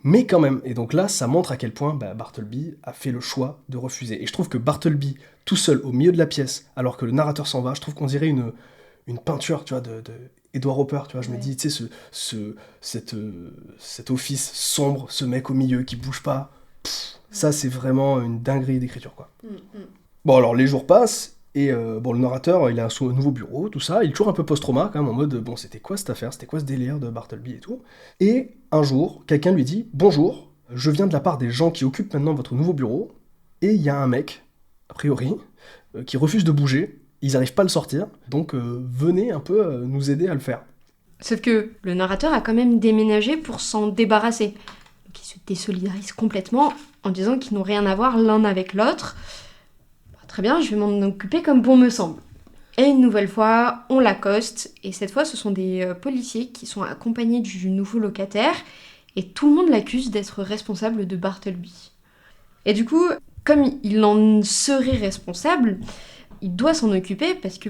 mais quand même. Et donc là, ça montre à quel point Bartleby a fait le choix de refuser. Et je trouve que Bartleby, tout seul, au milieu de la pièce, alors que le narrateur s'en va, je trouve qu'on dirait une peinture, tu vois, de Edward Hopper, tu vois. Je me dis, tu sais, cet office sombre, ce mec au milieu qui bouge pas, ça, c'est vraiment une dinguerie d'écriture, quoi. Bon, alors, les jours passent, et le narrateur, il a un nouveau bureau, tout ça, il est toujours un peu post-trauma, quand même, en mode, c'était quoi cette affaire, c'était quoi ce délire de Bartleby et tout. Et un jour, quelqu'un lui dit « Bonjour, je viens de la part des gens qui occupent maintenant votre nouveau bureau, et il y a un mec, a priori, qui refuse de bouger, ils n'arrivent pas à le sortir, donc venez un peu nous aider à le faire. » Sauf que le narrateur a quand même déménagé pour s'en débarrasser. Donc il se désolidarise complètement en disant qu'ils n'ont rien à voir l'un avec l'autre. Très bien, je vais m'en occuper comme bon me semble. Et une nouvelle fois, on l'accoste, et cette fois, ce sont des policiers qui sont accompagnés du nouveau locataire, et tout le monde l'accuse d'être responsable de Bartleby. Et du coup, comme il en serait responsable, il doit s'en occuper, parce que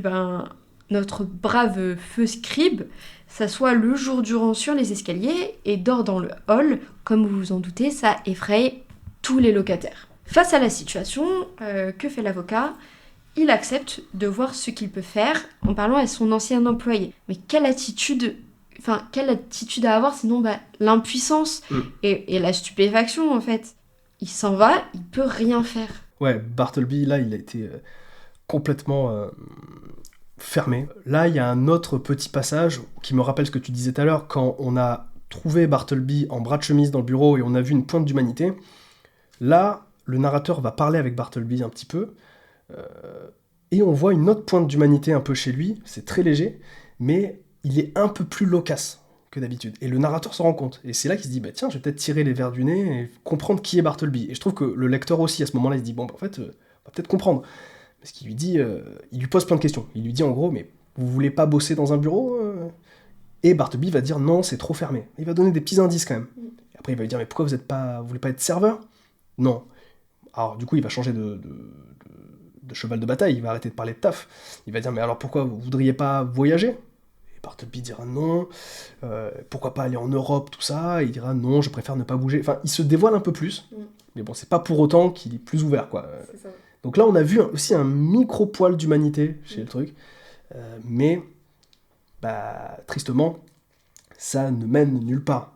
notre brave feu scribe s'assoit le jour durant sur les escaliers et dort dans le hall. Comme vous vous en doutez, ça effraie tous les locataires. Face à la situation, que fait l'avocat ? Il accepte de voir ce qu'il peut faire en parlant à son ancien employé. Mais quelle attitude à avoir, sinon l'impuissance et la stupéfaction en fait. Il s'en va, il peut rien faire. Ouais, Bartleby, là, il a été complètement fermé. Là, il y a un autre petit passage qui me rappelle ce que tu disais tout à l'heure, quand on a trouvé Bartleby en bras de chemise dans le bureau et on a vu une pointe d'humanité. Là, le narrateur va parler avec Bartleby un petit peu, et on voit une autre pointe d'humanité un peu chez lui, c'est très léger, mais il est un peu plus loquace que d'habitude. Et le narrateur s'en rend compte. Et c'est là qu'il se dit, tiens, je vais peut-être tirer les verres du nez et comprendre qui est Bartleby. Et je trouve que le lecteur aussi, à ce moment-là, il se dit, en fait, on va peut-être comprendre. Parce qu'il lui dit, il lui pose plein de questions. Il lui dit en gros, mais vous voulez pas bosser dans un bureau Et Bartleby va dire, non, c'est trop fermé. Il va donner des petits indices quand même. Et après, il va lui dire, mais pourquoi vous voulez pas être serveur ? Non. Alors, du coup, il va changer de cheval de bataille, il va arrêter de parler de taf. Il va dire, mais alors pourquoi vous voudriez pas voyager ? Et Bartleby dira non, pourquoi pas aller en Europe, tout ça ? Il dira non, je préfère ne pas bouger. Enfin, il se dévoile un peu plus, mais bon, c'est pas pour autant qu'il est plus ouvert, quoi. C'est ça. Donc là, on a vu aussi un micro-poil d'humanité chez le truc, mais, tristement, ça ne mène nulle part.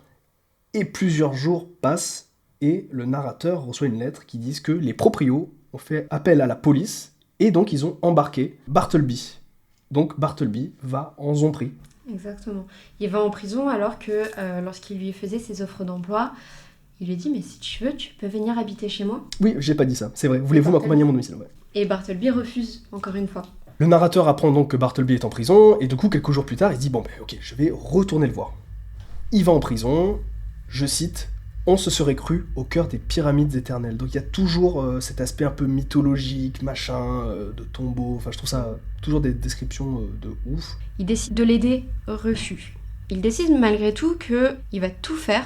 Et plusieurs jours passent, et le narrateur reçoit une lettre qui dit que les proprios ont fait appel à la police, et donc ils ont embarqué Bartleby. Donc Bartleby va en zombie. Exactement. Il va en prison alors que lorsqu'il lui faisait ses offres d'emploi, il lui dit, mais si tu veux, tu peux venir habiter chez moi. Oui, j'ai pas dit ça, c'est vrai. Voulez-vous m'accompagner à mon domicile ? Ouais. Et Bartleby refuse, encore une fois. Le narrateur apprend donc que Bartleby est en prison, et du coup, quelques jours plus tard, il se dit, ok, je vais retourner le voir. Il va en prison, je cite, « On se serait cru au cœur des pyramides éternelles ». Donc il y a toujours cet aspect un peu mythologique, de tombeau, enfin je trouve ça toujours des descriptions de ouf. Il décide de l'aider, refus. Il décide malgré tout qu'il va tout faire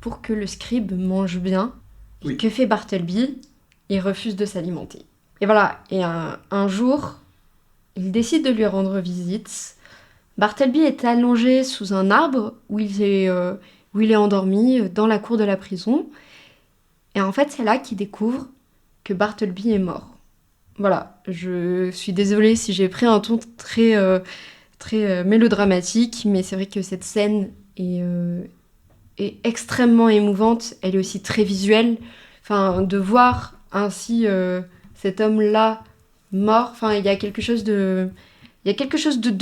pour que le scribe mange bien. Oui. Que fait Bartleby ? Il refuse de s'alimenter. Et voilà, et un jour, il décide de lui rendre visite. Bartleby est allongé sous un arbre où il est endormi dans la cour de la prison. Et en fait, c'est là qu'il découvre que Bartleby est mort. Voilà, je suis désolée si j'ai pris un ton très mélodramatique, mais c'est vrai que cette scène est extrêmement émouvante. Elle est aussi très visuelle. Enfin, de voir ainsi cet homme-là mort, enfin, il y a quelque chose de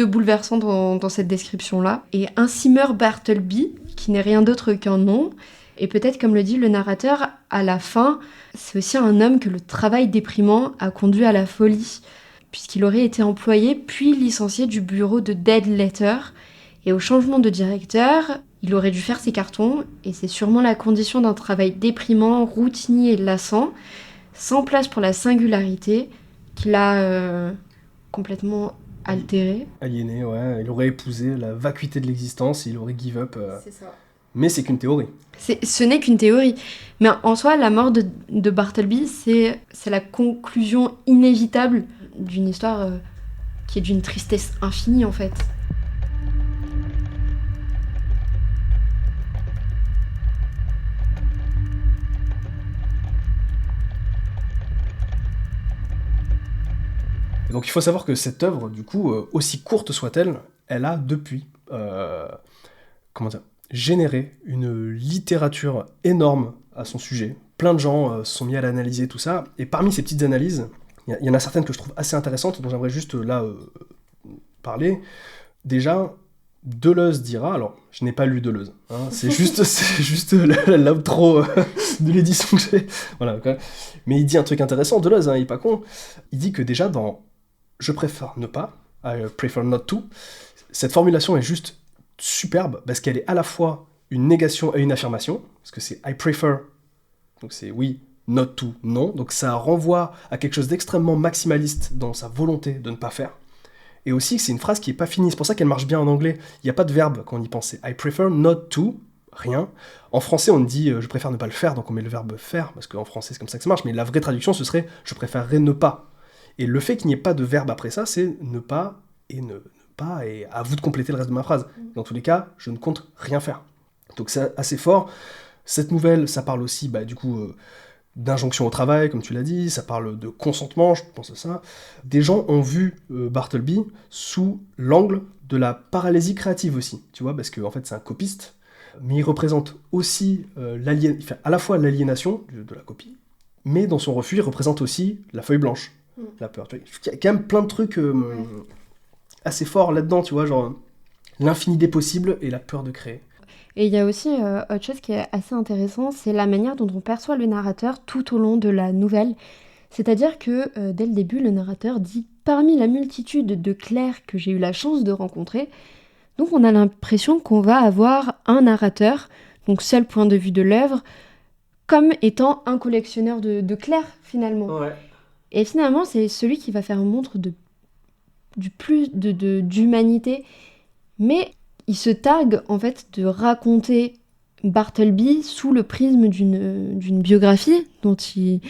bouleversant dans cette description-là. Et ainsi meurt Bartleby, qui n'est rien d'autre qu'un nom. Et peut-être, comme le dit le narrateur, à la fin, c'est aussi un homme que le travail déprimant a conduit à la folie, puisqu'il aurait été employé puis licencié du bureau de Dead Letter. Et au changement de directeur, il aurait dû faire ses cartons, et c'est sûrement la condition d'un travail déprimant, routinier et lassant, sans place pour la singularité, qui l'a complètement altéré. Aliéné, ouais. Il aurait épousé la vacuité de l'existence, il aurait give up. C'est ça. Mais c'est qu'une théorie. Ce n'est qu'une théorie. Mais en soi, la mort de Bartleby, c'est la conclusion inévitable d'une histoire qui est d'une tristesse infinie, en fait. Donc il faut savoir que cette œuvre, du coup, aussi courte soit-elle, elle a depuis généré une littérature énorme à son sujet. Plein de gens se sont mis à l'analyser, tout ça. Et parmi ces petites analyses, il y en a certaines que je trouve assez intéressantes, dont j'aimerais juste là parler. Déjà, Deleuze dira, alors je n'ai pas lu Deleuze, hein, c'est juste l'outro de l'édition que j'ai, voilà, okay. Mais il dit un truc intéressant, Deleuze, hein, il est pas con, il dit que déjà dans « je préfère ne pas », « I prefer not to », cette formulation est juste superbe, parce qu'elle est à la fois une négation et une affirmation, parce que c'est « I prefer », donc c'est oui, « not to », non, donc ça renvoie à quelque chose d'extrêmement maximaliste dans sa volonté de ne pas faire. Et aussi, c'est une phrase qui est pas finie, c'est pour ça qu'elle marche bien en anglais. Il n'y a pas de verbe quand on y pense. I prefer not to, rien. En français, on dit je préfère ne pas le faire, donc on met le verbe faire, parce qu'en français, c'est comme ça que ça marche, mais la vraie traduction, ce serait je préférerais ne pas. Et le fait qu'il n'y ait pas de verbe après ça, c'est ne pas et ne pas, et à vous de compléter le reste de ma phrase. Dans tous les cas, je ne compte rien faire. Donc c'est assez fort. Cette nouvelle, ça parle aussi, du coup, d'injonction au travail, comme tu l'as dit, ça parle de consentement, je pense à ça. Des gens ont vu Bartleby sous l'angle de la paralysie créative aussi, tu vois, parce qu'en fait c'est un copiste, mais il représente aussi il fait à la fois l'aliénation de la copie, mais dans son refus, il représente aussi la feuille blanche, la peur. Tu vois. Il y a quand même plein de trucs assez forts là-dedans, tu vois, genre l'infini des possibles et la peur de créer. Et il y a aussi autre chose qui est assez intéressant, c'est la manière dont on perçoit le narrateur tout au long de la nouvelle. C'est-à-dire que dès le début, le narrateur dit « Parmi la multitude de clercs que j'ai eu la chance de rencontrer », donc on a l'impression qu'on va avoir un narrateur, donc seul point de vue de l'œuvre, comme étant un collectionneur de clercs finalement. Ouais. Et finalement, c'est celui qui va faire montre d'humanité, mais il se targue en fait de raconter Bartleby sous le prisme d'une biographie dont il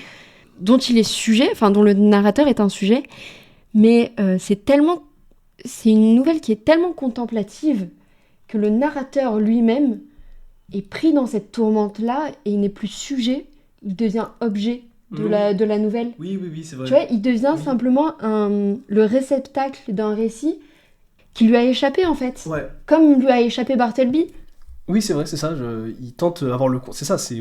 est sujet, enfin dont le narrateur est un sujet, mais c'est une nouvelle qui est tellement contemplative que le narrateur lui-même est pris dans cette tourmente-là et il n'est plus sujet, il devient objet de la nouvelle. Oui, c'est vrai. Tu vois, il devient simplement le réceptacle d'un récit qui lui a échappé en fait. Ouais. Comme lui a échappé Bartleby. Oui, c'est vrai, c'est ça. Il tente d'avoir le... C'est ça, c'est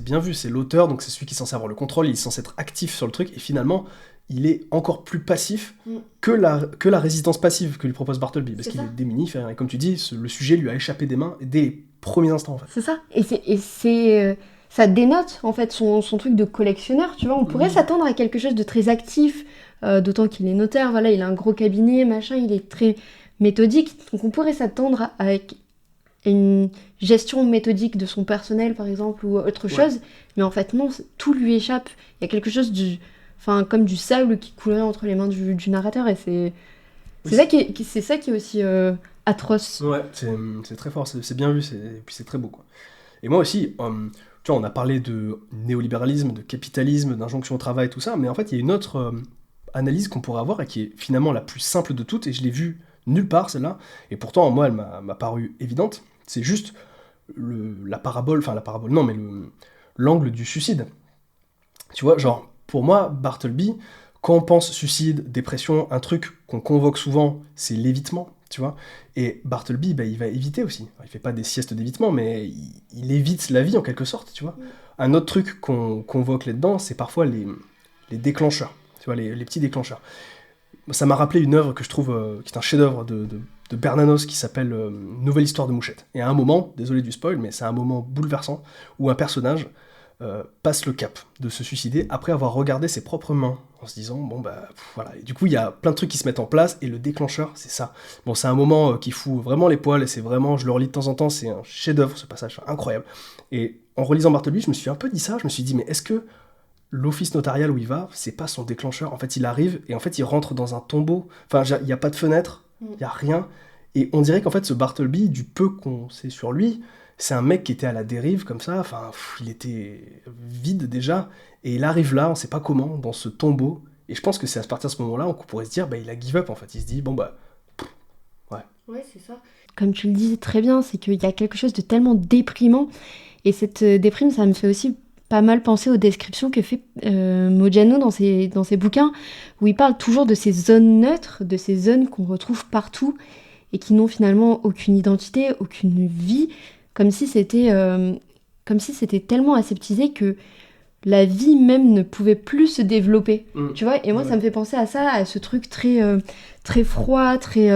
bien vu. C'est l'auteur, donc c'est celui qui est censé avoir le contrôle, il est censé être actif sur le truc, et finalement, il est encore plus passif que la résistance passive que lui propose Bartleby, parce qu'il est démuni, et comme tu dis, le sujet lui a échappé des mains dès les premiers instants, en fait. C'est ça. Et ça dénote, en fait, son truc de collectionneur, tu vois. On pourrait s'attendre à quelque chose de très actif, d'autant qu'il est notaire, voilà, il a un gros cabinet, machin, il est très méthodique, donc on pourrait s'attendre à une gestion méthodique de son personnel, par exemple, ou autre chose, mais en fait, non, tout lui échappe. Il y a quelque chose comme du sable qui coulerait entre les mains du narrateur, et c'est ça qui est aussi atroce. Ouais, c'est très fort, c'est bien vu, et puis c'est très beau, quoi. Et moi aussi, tu vois, on a parlé de néolibéralisme, de capitalisme, d'injonction au travail, tout ça, mais en fait, il y a une autre analyse qu'on pourrait avoir, et qui est finalement la plus simple de toutes, et je l'ai vue nulle part, celle-là, et pourtant, moi, elle m'a paru évidente. C'est juste la parabole, non, mais l'angle du suicide. Tu vois, genre, pour moi, Bartleby, quand on pense suicide, dépression, un truc qu'on convoque souvent, c'est l'évitement, tu vois. Et Bartleby, il va éviter aussi. Il fait pas des siestes d'évitement, mais il évite la vie en quelque sorte, tu vois. Un autre truc qu'on convoque là-dedans, c'est parfois les déclencheurs, tu vois, les petits déclencheurs. Ça m'a rappelé une œuvre que je trouve qui est un chef-d'œuvre de Bernanos qui s'appelle Nouvelle histoire de Mouchette. Et à un moment, désolé du spoil, mais c'est un moment bouleversant où un personnage passe le cap de se suicider après avoir regardé ses propres mains en se disant voilà. Et du coup, il y a plein de trucs qui se mettent en place et le déclencheur, c'est ça. Bon, c'est un moment qui fout vraiment les poils et c'est vraiment, je le relis de temps en temps, c'est un chef-d'œuvre ce passage, incroyable. Et en relisant Bartleby, je me suis un peu dit ça, je me suis dit, mais est-ce que l'office notarial où il va, c'est pas son déclencheur. En fait, il arrive et en fait, il rentre dans un tombeau. Enfin, il n'y a pas de fenêtre, il n'y a rien. Et on dirait qu'en fait, ce Bartleby, du peu qu'on sait sur lui, c'est un mec qui était à la dérive comme ça. Enfin, il était vide déjà. Et il arrive là, on sait pas comment, dans ce tombeau. Et je pense que c'est à partir de ce moment-là qu'on pourrait se dire, il a give up en fait. Il se dit, ouais. Ouais, c'est ça. Comme tu le disais très bien, c'est qu'il y a quelque chose de tellement déprimant. Et cette déprime, ça me fait aussi pas mal penser aux descriptions que fait Modiano dans ses bouquins, où il parle toujours de ces zones neutres, de ces zones qu'on retrouve partout et qui n'ont finalement aucune identité, aucune vie, comme si c'était tellement aseptisé que la vie même ne pouvait plus se développer. Tu vois, et moi ça me fait penser à ça, à ce truc très, très froid, très...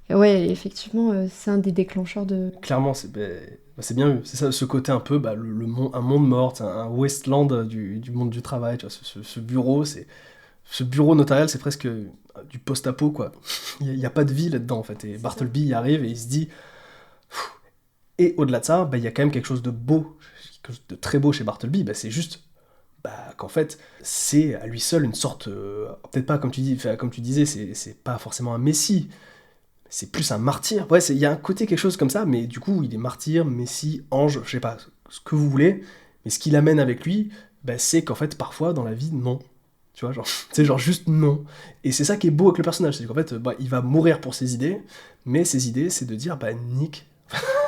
Ouais, effectivement, c'est un des déclencheurs de... Clairement, c'est bien vu. C'est ça, ce côté un peu, un monde mort, un wasteland du monde du travail. Tu vois, ce bureau, ce bureau notarial, c'est presque du post-apo, quoi. Il n'y a pas de vie là-dedans, en fait. Et Bartleby y arrive et il se dit... Et au-delà de ça, il y a quand même quelque chose de beau, quelque chose de très beau chez Bartleby. C'est juste qu'en fait, c'est à lui seul une sorte... peut-être pas, comme tu disais, c'est pas forcément un messie, c'est plus un martyr. Ouais, il y a un côté quelque chose comme ça, mais du coup, il est martyr, messie, ange, je sais pas, ce que vous voulez, mais ce qu'il amène avec lui, c'est qu'en fait, parfois, dans la vie, non. Tu vois, genre, c'est genre juste non. Et c'est ça qui est beau avec le personnage, c'est qu'en fait, il va mourir pour ses idées, mais ses idées, c'est de dire, nique.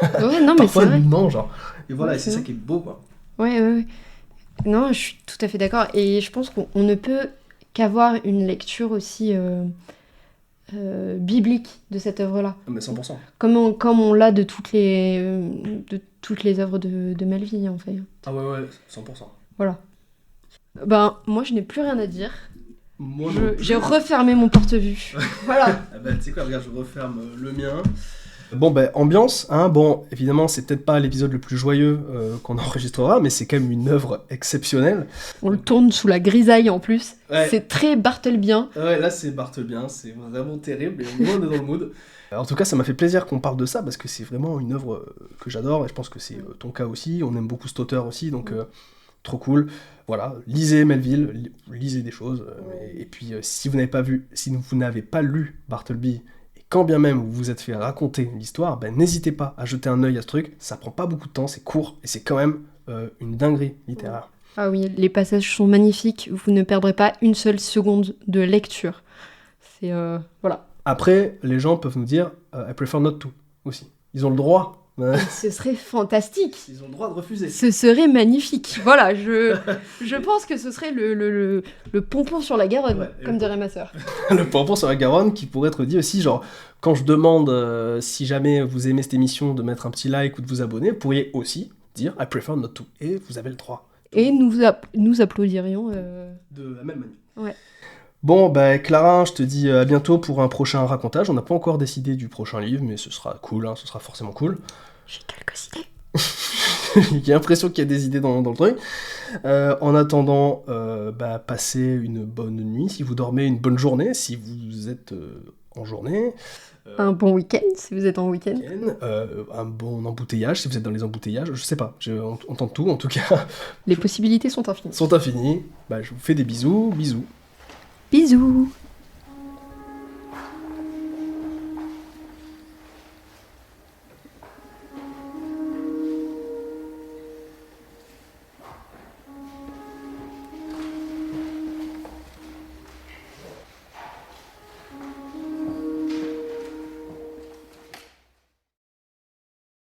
Ouais, non, mais Parfois, c'est vrai. non, genre. Et voilà, Ouais, et c'est c'est ça vrai. qui est beau, quoi. Ouais. Non, je suis tout à fait d'accord. Et je pense qu'on ne peut qu'avoir une lecture aussi biblique de cette œuvre-là. Mais 100%. Comme on l'a de toutes les œuvres de Melville, en fait. Ah ouais, 100%. Voilà. Moi, je n'ai plus rien à dire. Moi non plus. J'ai refermé mon porte-vue. Voilà. Ah tu sais quoi, regarde, je referme le mien. Bon, ambiance, hein, bon, évidemment, c'est peut-être pas l'épisode le plus joyeux qu'on enregistrera, mais c'est quand même une œuvre exceptionnelle. On le tourne sous la grisaille en plus. Ouais. C'est très Barthelbien. Ouais, là, c'est Barthelbien, c'est vraiment terrible, et au moins, on est dans le mood. En tout cas, ça m'a fait plaisir qu'on parle de ça, parce que c'est vraiment une œuvre que j'adore, et je pense que c'est ton cas aussi, on aime beaucoup cet auteur aussi, donc trop cool. Voilà, lisez Melville, lisez des choses, et puis si vous n'avez pas lu Bartleby, quand bien même vous vous êtes fait raconter l'histoire, n'hésitez pas à jeter un œil à ce truc, ça prend pas beaucoup de temps, c'est court, et c'est quand même une dinguerie littéraire. Ah oui, les passages sont magnifiques, vous ne perdrez pas une seule seconde de lecture. C'est... voilà. Après, les gens peuvent nous dire « I prefer not to » aussi. Ils ont le droit. Ce serait fantastique. Ils ont le droit de refuser. Ce serait magnifique. Voilà, je pense que ce serait le pompon sur la Garonne, comme dirait ma sœur. Le pompon sur la Garonne qui pourrait être dit aussi, genre, quand je demande si jamais vous aimez cette émission de mettre un petit like ou de vous abonner, vous pourriez aussi dire I prefer not to. Et vous avez le droit. Et nous applaudirions. De la même manière. Ouais. Bon, Clara, je te dis à bientôt pour un prochain racontage. On n'a pas encore décidé du prochain livre, mais ce sera cool, ce sera forcément cool. J'ai quelques idées. J'ai l'impression qu'il y a des idées dans le truc. En attendant, passez une bonne nuit. Si vous dormez, une bonne journée. Si vous êtes en journée. Un bon week-end, si vous êtes en week-end. Un bon embouteillage, si vous êtes dans les embouteillages. Je sais pas, on tente tout, en tout cas. Les possibilités sont infinies. Sont infinies. Je vous fais des bisous. Bisous.